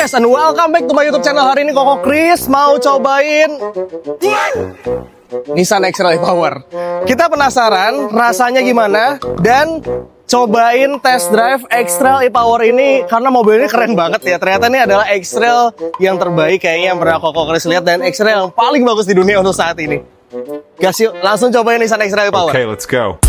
guys, and welcome back to my YouTube channel. Hari ini Koko Chris mau cobain Nissan X-Trail e-Power. Kita penasaran rasanya gimana dan cobain test drive X-Trail e-Power ini karena mobil ini keren banget ya. Ternyata ini adalah X-Trail yang terbaik kayaknya yang pernah Koko Chris lihat dan X-Trail yang paling bagus di dunia untuk saat ini. Guys, yuk langsung cobain Nissan X-Trail e-Power. Okay, let's go.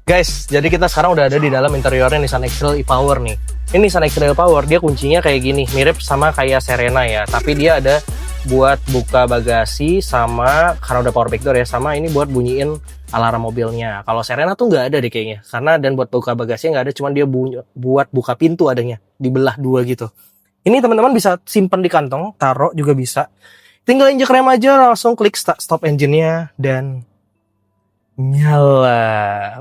Guys, jadi kita sekarang udah ada di dalam interiornya Nissan X-Trail e-Power nih. Ini Nissan X-Trail e-Power, dia kuncinya kayak gini, mirip sama kayak Serena ya. Tapi dia ada buat buka bagasi sama, karena udah power back door ya, sama ini buat bunyiin alarm mobilnya. Kalau Serena tuh nggak ada deh kayaknya. Karena dan buat buka bagasinya nggak ada, cuman dia buat buka pintu adanya, dibelah dua gitu. Ini teman-teman bisa simpen di kantong, taruh juga bisa. Tinggal injek rem aja, langsung klik stop engine-nya dan nyala.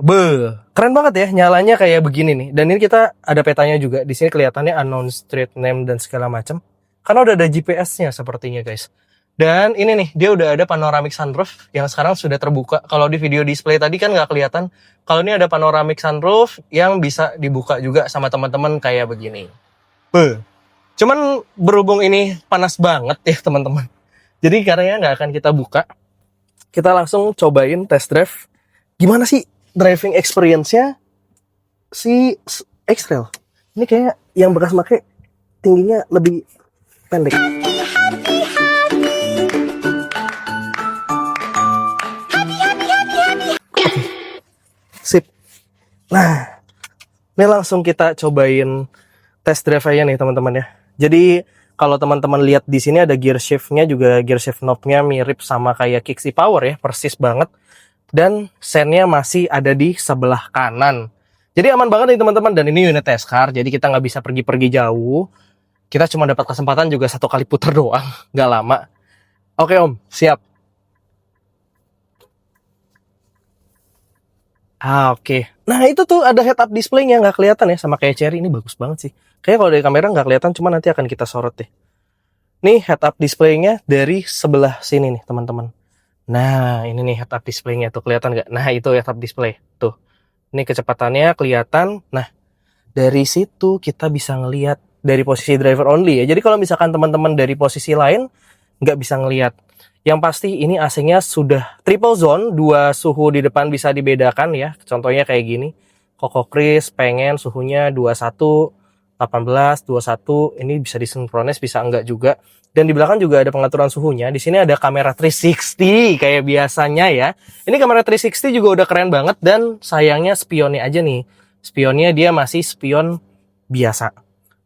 Keren banget ya, nyalanya kayak begini nih. Dan ini kita ada petanya juga. Di sini kelihatannya unknown street name dan segala macam. Karena udah ada GPS-nya sepertinya, guys. Dan ini nih, dia udah ada panoramic sunroof yang sekarang sudah terbuka. Kalau di video display tadi kan nggak kelihatan. Kalau ini ada panoramic sunroof yang bisa dibuka juga sama teman-teman kayak begini. Cuman berhubung ini panas banget ya, teman-teman. Jadi karena nggak akan kita buka. Kita langsung cobain test drive. Gimana sih driving experience-nya si X-Trail? Ini kayak yang bekas pakai tingginya lebih pendek. Sip. Nah, ini langsung kita cobain test drive aja nih teman-teman ya. Jadi kalau teman-teman lihat di sini ada gear shift-nya juga, gear shift knob-nya mirip sama kayak Kicks e-Power ya, persis banget. Dan sen-nya masih ada di sebelah kanan. Jadi aman banget nih teman-teman, dan ini unit test car, jadi kita nggak bisa pergi-pergi jauh. Kita cuma dapat kesempatan juga satu kali puter doang, nggak lama. Oke Om, siap. Oke. Nah itu tuh ada head-up display-nya, nggak kelihatan ya, sama kayak Cherry. Ini bagus banget sih. Kayaknya kalau dari kamera nggak kelihatan, cuma nanti akan kita sorot deh. Nih head-up display-nya dari sebelah sini nih teman-teman. Nah ini nih head-up display-nya tuh, kelihatan nggak? Nah itu head-up display tuh. Ini kecepatannya kelihatan. Nah dari situ kita bisa ngelihat dari posisi driver only ya. Jadi kalau misalkan teman-teman dari posisi lain nggak bisa ngelihat. Yang pasti ini AC-nya sudah triple zone, 2 suhu di depan bisa dibedakan ya. Contohnya kayak gini. Koko Chris pengen suhunya 21, 18, 21. Ini bisa disinkronis, bisa enggak juga. Dan di belakang juga ada pengaturan suhunya. Di sini ada kamera 360 kayak biasanya ya. Ini kamera 360 juga udah keren banget, dan sayangnya spionnya aja nih. Spionnya dia masih spion biasa.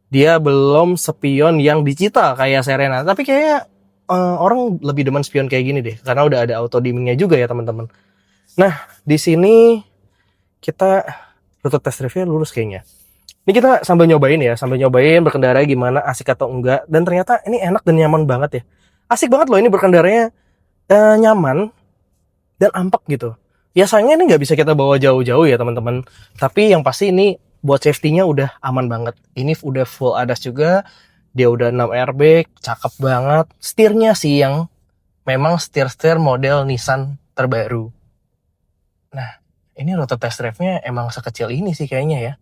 Dia belum spion yang digital kayak Serena. Tapi kayaknya orang lebih demen spion kayak gini deh, karena udah ada auto dimmingnya juga ya teman-teman. Nah di sini kita rute test drive-nya lurus kayaknya. Ini kita sambil nyobain ya, sambil nyobain berkendara gimana, asik atau enggak. Dan ternyata ini enak dan nyaman banget ya. Asik banget loh ini berkendaranya, nyaman dan ampak gitu. Ya sayangnya ini nggak bisa kita bawa jauh-jauh ya teman-teman. Tapi yang pasti ini buat safety-nya udah aman banget. Ini udah full ADAS juga. Dia udah 6 airbag, cakep banget. Setirnya sih yang memang setir-setir model Nissan terbaru. Nah, ini rute test drive-nya emang sekecil ini sih kayaknya ya.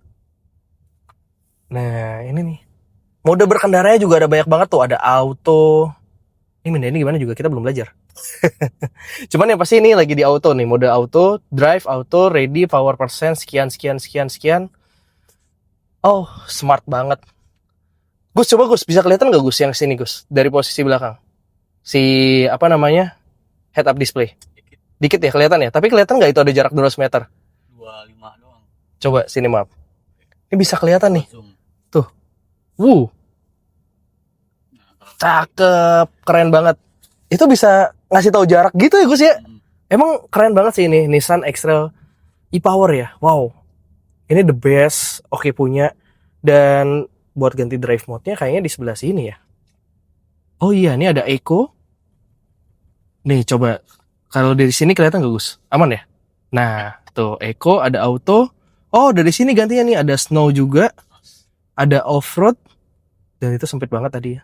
Nah, ini nih. Mode berkendaranya juga ada banyak banget tuh. Ada auto. Ini gimana juga kita belum belajar. Cuman yang pasti ini lagi di auto nih. Mode auto, drive, auto, ready, power percent, sekian. Oh, smart banget. Gus, coba Gus, bisa kelihatan nggak Gus yang sini Gus? Dari posisi belakang. Si, apa namanya, head up display. Dikit ya kelihatan ya? Tapi kelihatan nggak itu ada jarak 200 meter? 25 doang. Coba, sini maaf. Ini bisa kelihatan nih. Zoom. Tuh. Cakep. Keren banget. Itu bisa ngasih tahu jarak gitu ya Gus ya? Emang keren banget sih ini, Nissan X-Trail e-Power ya? Wow. Ini the best. Oke punya. Dan buat ganti drive mode-nya kayaknya di sebelah sini ya. Oh iya, ini ada Eco. Nih coba, kalau dari sini kelihatan gak Gus? Aman ya? Nah, tuh Eco, ada auto. Oh, dari sini gantinya nih, ada snow juga. Ada off-road. Dan itu sempit banget tadi ya.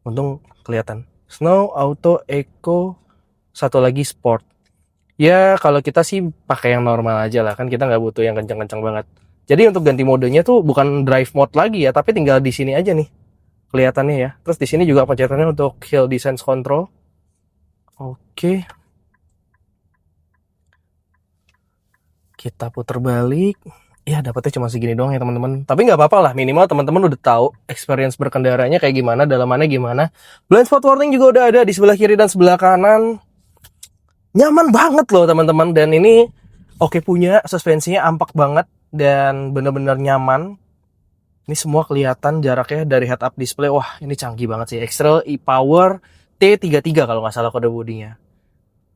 Untung kelihatan. Snow, auto, Eco, satu lagi sport. Ya kalau kita sih pakai yang normal aja lah, kan kita nggak butuh yang kencang-kencang banget. Jadi untuk ganti modenya tuh bukan drive mode lagi ya, tapi tinggal di sini aja nih kelihatannya ya. Terus di sini juga pencetannya untuk hill descent control. Oke. Kita putar balik. Ya dapetnya cuma segini doang ya teman-teman. Tapi nggak apa-apa lah, minimal teman-teman udah tahu experience berkendaranya kayak gimana, dalamannya gimana. Blind spot warning juga udah ada di sebelah kiri dan sebelah kanan. Nyaman banget loh teman-teman. Dan ini oke punya, suspensinya ampak banget dan bener-bener nyaman. Ini semua kelihatan jaraknya dari head up display. Wah ini canggih banget sih. X-Trail e-Power T33 kalau nggak salah kode bodinya.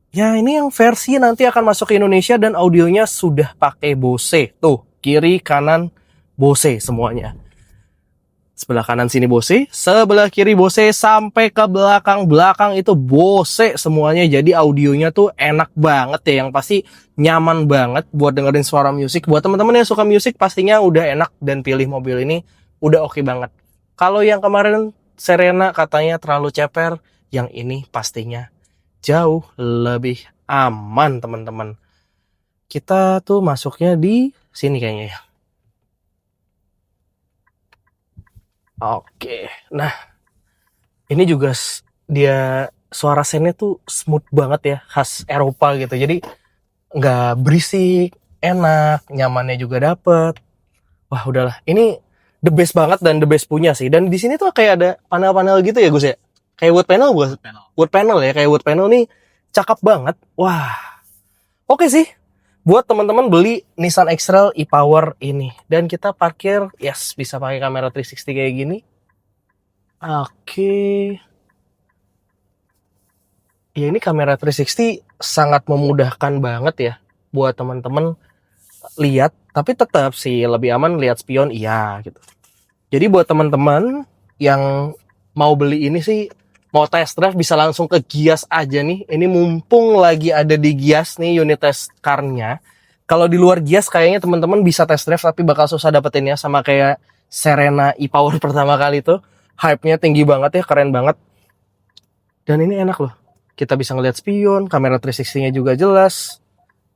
Ya ini yang versi nanti akan masuk ke Indonesia dan audionya sudah pakai Bose. Tuh, kiri, kanan, Bose semuanya. Sebelah kanan sini Bose, sebelah kiri Bose, sampai ke belakang-belakang itu Bose semuanya. Jadi audionya tuh enak banget ya, yang pasti nyaman banget buat dengerin suara musik. Buat teman-teman yang suka musik pastinya udah enak dan pilih mobil ini udah oke banget. Kalau yang kemarin Serena katanya terlalu ceper, yang ini pastinya jauh lebih aman teman-teman. Kita tuh masuknya di sini kayaknya ya. Oke, nah ini juga dia suara sennya tuh smooth banget ya, khas Eropa gitu. Jadi nggak berisik, enak, nyamannya juga dapet. Wah udahlah, ini the best banget dan the best punya sih. Dan di sini tuh kayak ada panel-panel gitu ya Gus ya. Kayak wood panel gue, wood panel ya, kayak wood panel nih cakep banget. Wah, oke sih. Buat teman-teman beli Nissan X-Trail e-Power ini. Dan kita parkir, yes, bisa pakai kamera 360 kayak gini. Oke. Ya ini kamera 360 sangat memudahkan banget ya buat teman-teman lihat. Tapi tetap sih lebih aman lihat spion, iya gitu. Jadi buat teman-teman yang mau beli ini sih, mau test drive bisa langsung ke Gias aja nih. Ini mumpung lagi ada di Gias nih unit test car-nya. Kalau di luar Gias kayaknya teman-teman bisa test drive tapi bakal susah dapetinnya, sama kayak Serena e-Power pertama kali tuh. Hype-nya tinggi banget ya, keren banget. Dan ini enak loh. Kita bisa ngeliat spion, kamera 360-nya juga jelas.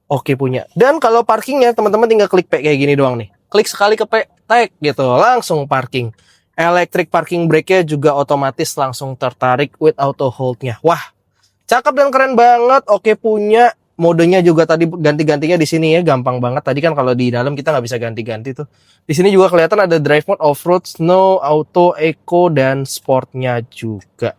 Oke punya. Dan kalau parkingnya teman-teman tinggal klik P kayak gini doang nih. Klik sekali ke P, tek gitu, langsung parking. Electric parking brake-nya juga otomatis langsung tertarik with auto hold-nya. Wah, cakep dan keren banget. Oke punya. Modenya juga tadi ganti-gantinya di sini ya, gampang banget. Tadi kan kalau di dalam kita nggak bisa ganti-ganti tuh. Di sini juga kelihatan ada drive mode, off-road, snow, auto, eco, dan sportnya juga.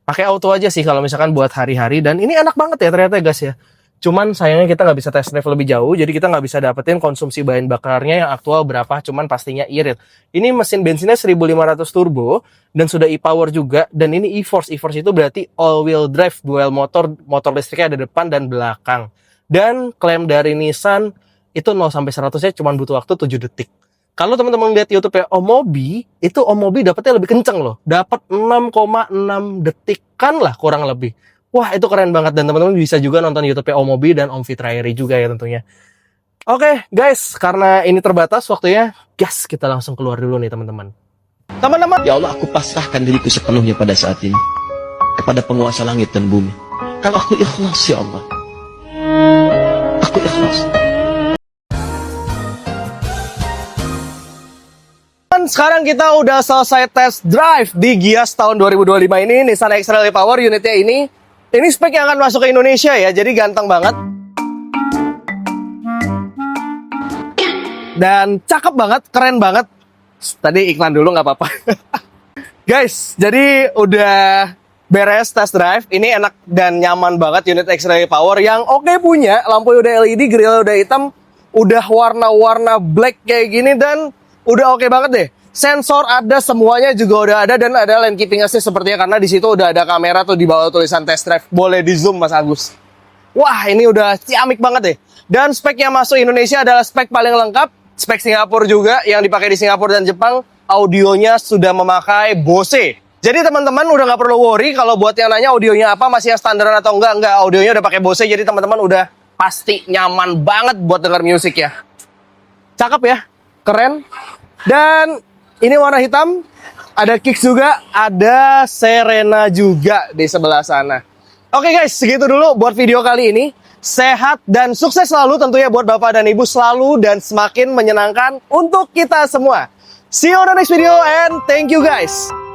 Pakai auto aja sih kalau misalkan buat hari-hari. Dan ini enak banget ya ternyata guys ya. Cuman sayangnya kita nggak bisa test drive lebih jauh, jadi kita nggak bisa dapetin konsumsi bahan bakarnya yang aktual berapa, cuman pastinya irit. Ini mesin bensinnya 1500 turbo, dan sudah e-Power juga, dan ini e-Force. E-Force itu berarti all-wheel drive, dual motor listriknya ada depan dan belakang. Dan klaim dari Nissan, itu 0-100-nya cuma butuh waktu 7 detik. Kalau teman-teman lihat YouTube ya, Omobi, itu Omobi dapetnya lebih kenceng loh. Dapat 6,6 detikan lah kurang lebih. Wah itu keren banget, dan teman-teman bisa juga nonton YouTube-nya Omobi dan Om Fitrairi juga ya tentunya. Oke guys, karena ini terbatas waktunya, gas kita langsung keluar dulu nih teman-teman. Teman-teman, Ya Allah, aku pasrahkan diriku sepenuhnya pada saat ini kepada penguasa langit dan bumi. Kalau aku ikhlas ya Allah, aku ikhlas. sekarang kita udah selesai test drive di Gias tahun 2025 ini, Nissan X-Trail e-Power unitnya ini. Ini spek yang akan masuk ke Indonesia ya, jadi ganteng banget. Dan cakep banget, keren banget. Tadi iklan dulu nggak apa-apa. Guys, jadi udah beres test drive. Ini enak dan nyaman banget unit X-Trail e-Power yang oke punya. Lampu udah LED, grill udah hitam, udah warna-warna black kayak gini, dan udah oke banget deh. Sensor ada, semuanya juga udah ada, dan ada lane keeping assist sepertinya karena di situ udah ada kamera tuh di bawah tulisan test drive. Boleh di zoom Mas Agus. Wah, ini udah ciamik banget deh. Dan spek yang masuk Indonesia adalah spek paling lengkap, spek Singapura juga yang dipakai di Singapura dan Jepang. Audionya sudah memakai Bose. Jadi teman-teman udah nggak perlu worry kalau buat yang nanya audionya apa, masih yang standar atau enggak. Audionya udah pakai Bose, jadi teman-teman udah pasti nyaman banget buat denger musik ya. Cakep ya, keren. Dan ini warna hitam, ada Kicks juga, ada Serena juga di sebelah sana. Oke guys, segitu dulu buat video kali ini. sehat dan sukses selalu tentunya buat Bapak dan Ibu selalu dan semakin menyenangkan untuk kita semua. See you on the next video and thank you guys.